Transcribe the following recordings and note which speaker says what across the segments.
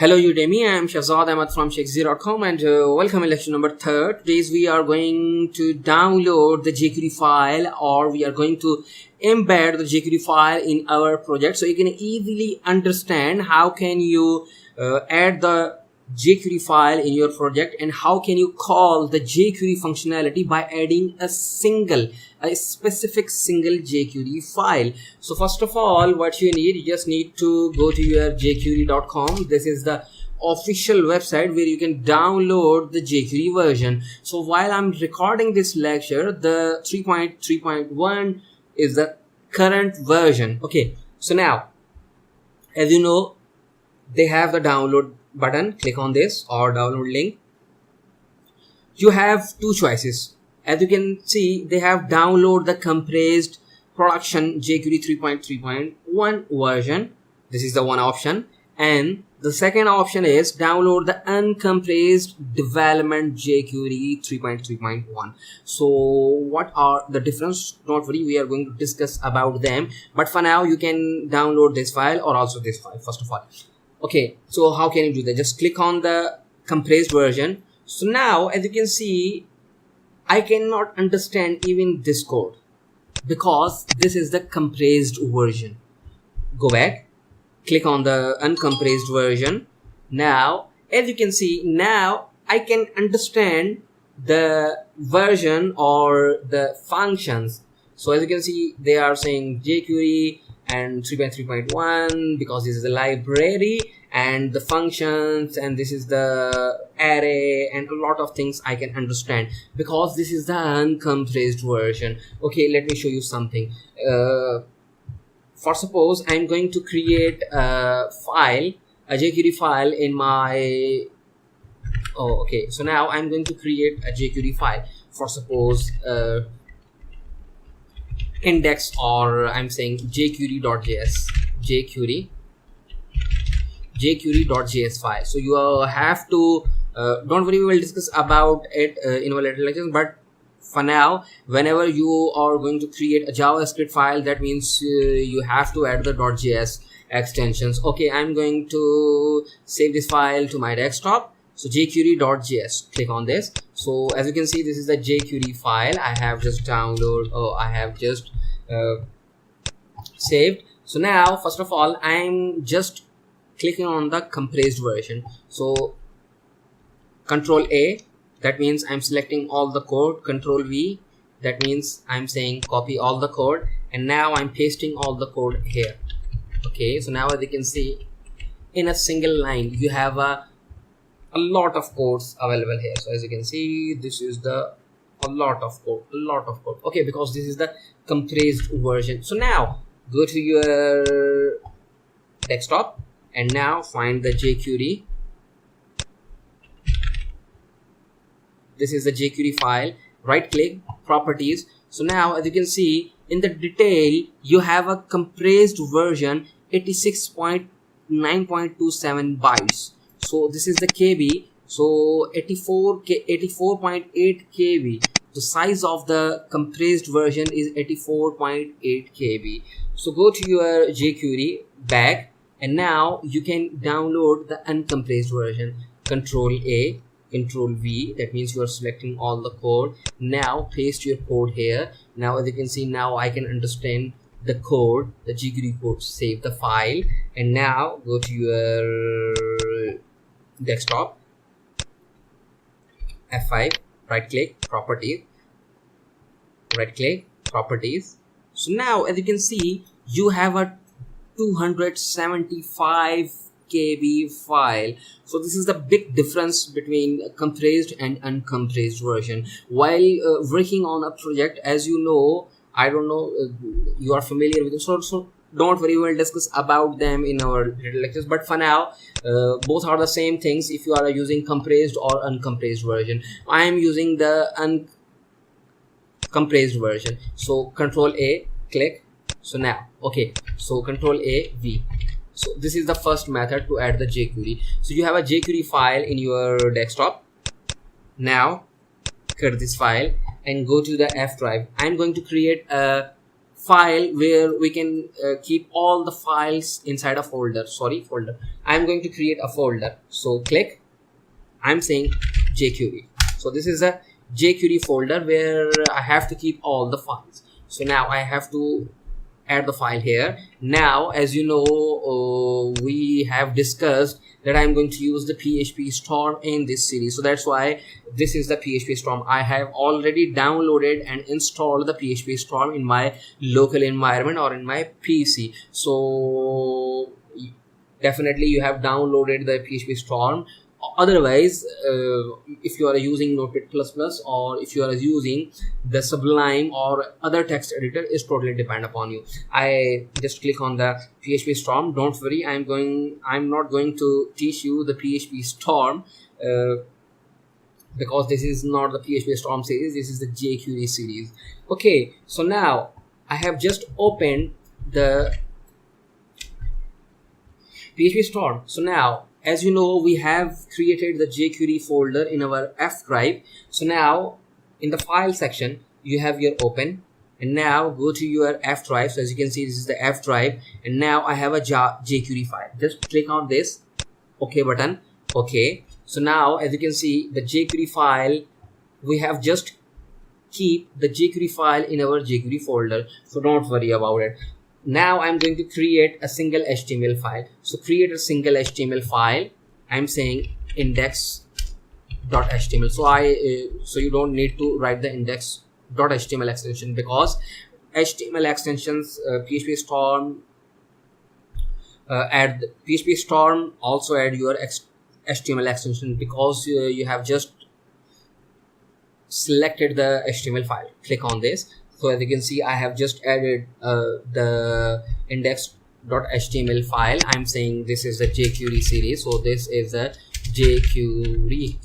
Speaker 1: Hello Udemy, I am Shakzee from Shakzee.com and welcome in lecture number 3. Today we are going to download the jQuery file, or we are going to embed the jQuery file in our project, so you can easily understand how can you add the jQuery file in your project and how can you call the jQuery functionality by adding a specific single jQuery file. So first of all, what you just need to go to your jquery.com. This is the official website where you can download the jQuery version. So while I'm recording this lecture, the 3.3.1 is the current version. Okay, so now as you know, they have the download button. Click on this or download link. You have two choices. As you can see, they have download the compressed production jQuery 3.3.1 version. This is the one option, and the second option is download the uncompressed development jQuery 3.3.1. so what are the difference? Don't worry, we are going to discuss about them, but for now you can download this file or also this file first of all. Okay, so how can you do that? Just click on the compressed version. So now as you can see, I cannot understand even this code because this is the compressed version. Go back, click on the uncompressed version. Now as you can see, now I can understand the version or the functions. So as you can see, they are saying jQuery and 3.3.1 because this is the library, and the functions, and this is the array, and a lot of things I can understand because this is the uncompressed version. Okay, let me show you something. For suppose I'm going to create a file, a jQuery file in my okay, so now I'm going to create a jQuery file for suppose index, or I'm saying jquery.js jquery.js file. So you have to don't worry, we will discuss about it in our later lectures, but for now, whenever you are going to create a JavaScript file, that means you have to add the .js extensions. Okay, I'm going to save this file to my desktop. So jquery.js, click on this. So as you can see, this is the jQuery file I have just saved. So now first of all, I'm just clicking on the compressed version. So Control A, that means I'm selecting all the code. Control V, that means I'm saying copy all the code, and now I'm pasting all the code here. Okay, so now as you can see, in a single line you have a lot of codes available here. So as you can see, this is the a lot of code. Okay, because this is the compressed version. So now go to your desktop and now find the jQuery. This is the jQuery file. Right click, properties. So now as you can see, in the detail you have a compressed version 86.9.27 bytes. So this is the KB. So 84.8 KB. The size of the compressed version is 84.8 KB. So go to your jQuery back, and now you can download the uncompressed version. Control A, Control V, that means you are selecting all the code. Now paste your code here. Now as you can see, now I can understand the code, the jQuery code. Save the file, and now go to your desktop, F5, right click, properties. So now as you can see, you have a 275 KB file. So this is the big difference between compressed and uncompressed version. While working on a project, as you know, I don't know, you are familiar with them, so don't worry, we will discuss about them in our little lectures, but for now both are the same things if you are using compressed or uncompressed version. I am using the uncompressed version. So Control A, click. So now okay, so Control A, V. So this is the first method to add the jQuery. So you have a jQuery file in your desktop. Now cut this file and go to the F drive. I'm going to create a file where we can keep all the files inside a folder. Folder. I'm going to create a folder. So click, I'm saying jQuery. So this is a jQuery folder where I have to keep all the files. So now I have to add the file here. Now, as you know, we have discussed that I'm going to use the PHP Storm in this series. So that's why this is the PHP Storm. I have already downloaded and installed the PHP Storm in my local environment or in my PC. So definitely you have downloaded the PHP Storm. Otherwise, if you are using Notepad++ or if you are using the Sublime or other text editor, is totally depend upon you. I just click on the PHP Storm. Don't worry, I'm not going to teach you the PHP Storm because this is not the PHP Storm series, this is the jQuery series. Okay, so now I have just opened the PHP Storm. So now, as you know, we have created the jQuery folder in our F drive. So now in the file section, you have your open, and now go to your F drive. So as you can see, this is the F drive, and now I have a jQuery file. Just click on this OK button. Okay. So now, as you can see, the jQuery file, we have just keep the jQuery file in our jQuery folder. So don't worry about it. Now I'm going to create a single HTML file. So create a single HTML file. I'm saying index.html. So you don't need to write the index.html extension, because HTML extensions, PHP Storm also add your HTML extension, because you have just selected the HTML file. Click on this. So as you can see, I have just added the index.html file. I'm saying this is the jQuery series. So this is the jQuery.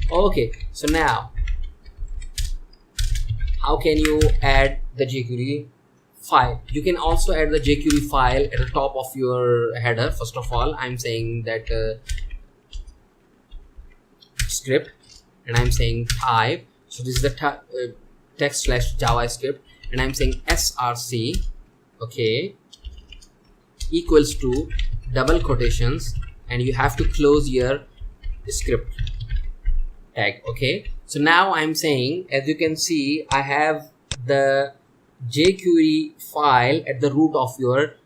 Speaker 1: Okay, so now how can you add the jQuery file? You can also add the jQuery file at the top of your header. First of all, I'm saying that script, and I'm saying type. So this is the text / JavaScript, and I'm saying src, okay, equals to double quotations, and you have to close your script tag. Okay, so now I'm saying, as you can see, I have the jQuery file at the root of your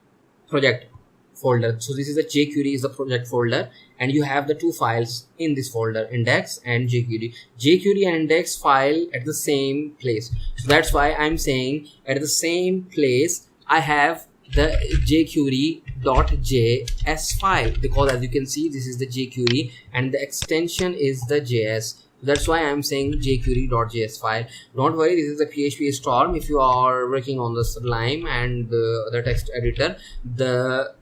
Speaker 1: project folder. So this is the jQuery is the project folder, and you have the two files in this folder, index and jQuery. jQuery and index file at the same place. So that's why I'm saying at the same place I have the jQuery.js file, because as you can see, this is the jQuery and the extension is the JS. That's why I'm saying jQuery.js file. Don't worry, this is the PHP Storm. If you are working on the Sublime and the other text editor, the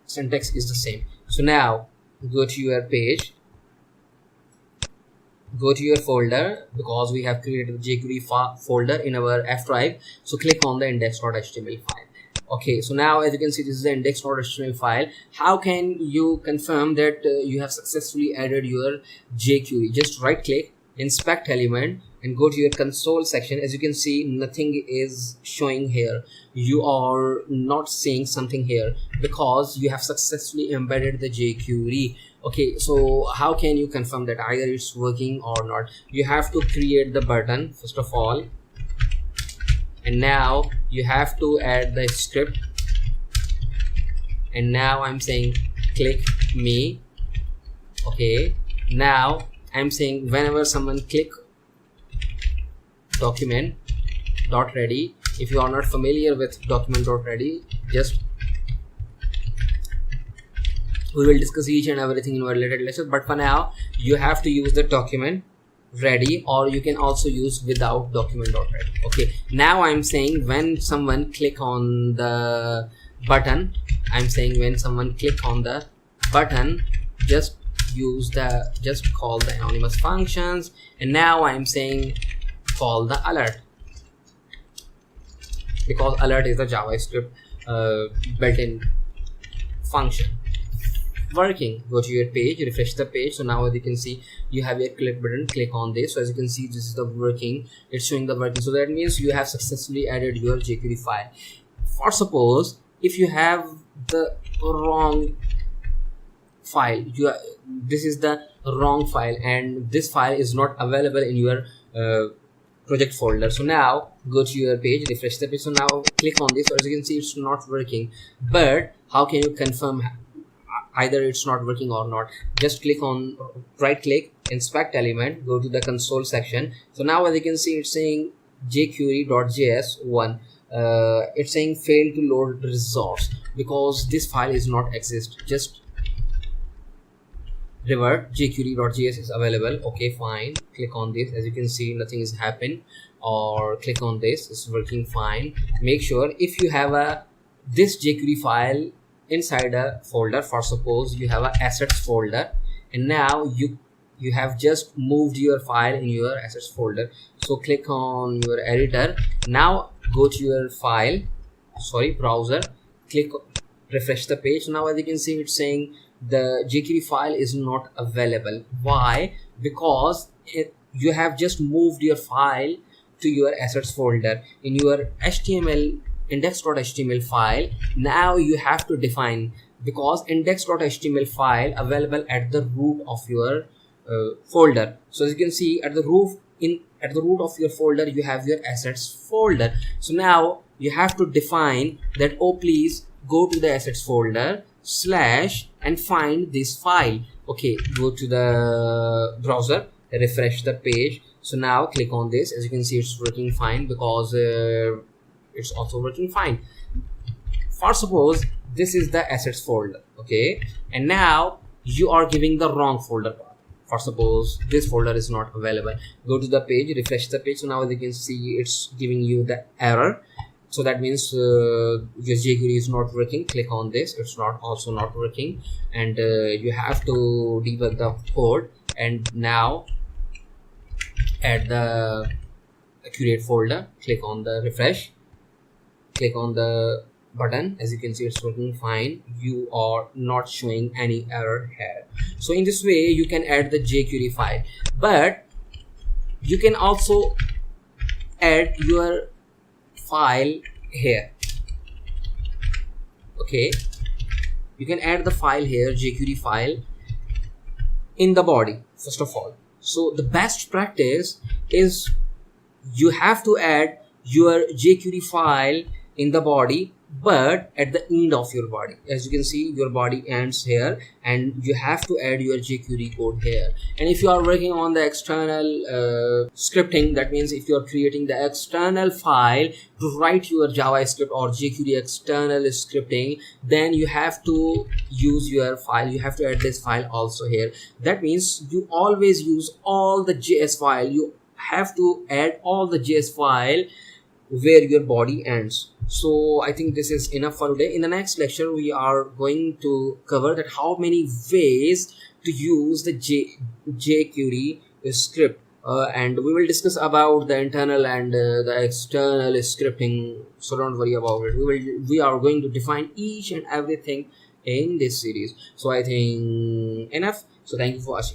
Speaker 1: syntax is the same. So now go to your page, go to your folder, because we have created the jQuery folder in our F drive. So click on the index.html file. Okay, so now as you can see, this is the index.html file. How can you confirm that you have successfully added your jQuery? Just right click, inspect element, and go to your console section. As you can see, nothing is showing here. You are not seeing something here because you have successfully embedded the jQuery. Okay, so how can you confirm that either it's working or not? You have to create the button first of all, and now you have to add the script, and now I'm saying click me. Okay, now I'm saying whenever someone click document.ready, if you are not familiar with document.ready, just we will discuss each and everything in our related lecture, but for now you have to use the document ready, or you can also use without document.ready. Okay, now I'm saying when someone click on the button, I'm saying when someone click on the button, just call the anonymous functions, and now I'm saying call the alert, because alert is the JavaScript built-in function. working. Go to your page, refresh the page. So now as you can see, you have your click button, click on this. So as you can see, this is the working, it's showing the working. So that means you have successfully added your jQuery file. For suppose if you have the wrong file, this is the wrong file and this file is not available in your project folder. So now go to your page, refresh the page. So now click on this. So as you can see, it's not working. But how can you confirm either it's not working or not? Just click on, right click, inspect element, go to the console section. So now as you can see, it's saying jquery.js1. It's saying fail to load resource because this file is not exist. Just revert jquery.js is available. Okay, fine. Click on this. As you can see, nothing is happening. Or click on this, it's working fine. Make sure if you have this jQuery file inside a folder, for suppose you have a assets folder, and now you have just moved your file in your assets folder. So click on your editor. Now go to your file, browser, click, refresh the page. Now as you can see, it's saying the jQuery file is not available. Why? Because you have just moved your file to your assets folder in your HTML index.html file. Now you have to define, because index.html file available at the root of your folder. So as you can see, at the root of your folder you have your assets folder. So now you have to define that, oh please go to the assets folder / and find this file. Okay, go to the browser, refresh the page. So now click on this. As you can see, it's working fine because it's also working fine. For suppose this is the assets folder, okay, and now you are giving the wrong folder path. For suppose this folder is not available, go to the page, refresh the page. So now as you can see, it's giving you the error. So that means your jQuery is not working. Click on this, it's also not working, and you have to debug the code. And now add the accurate folder, click on the refresh, click on the button. As you can see, it's working fine. You are not showing any error here. So in this way you can add the jQuery file, but you can also add your file here. Okay, you can add the file here, jQuery file, in the body first of all. So the best practice is you have to add your jQuery file in the body, but at the end of your body. As you can see, your body ends here and you have to add your jQuery code here. And if you are working on the external scripting, that means if you are creating the external file to write your JavaScript or jQuery external scripting, then you have to use your file, you have to add this file also here. That means you always use all the JS file, you have to add all the JS file where your body ends. So I think this is enough for today. In the next lecture we are going to cover that how many ways to use the jQuery script, and we will discuss about the internal and the external scripting. So don't worry about it. We are going to define each and everything in this series. So I think enough. So thank you for watching.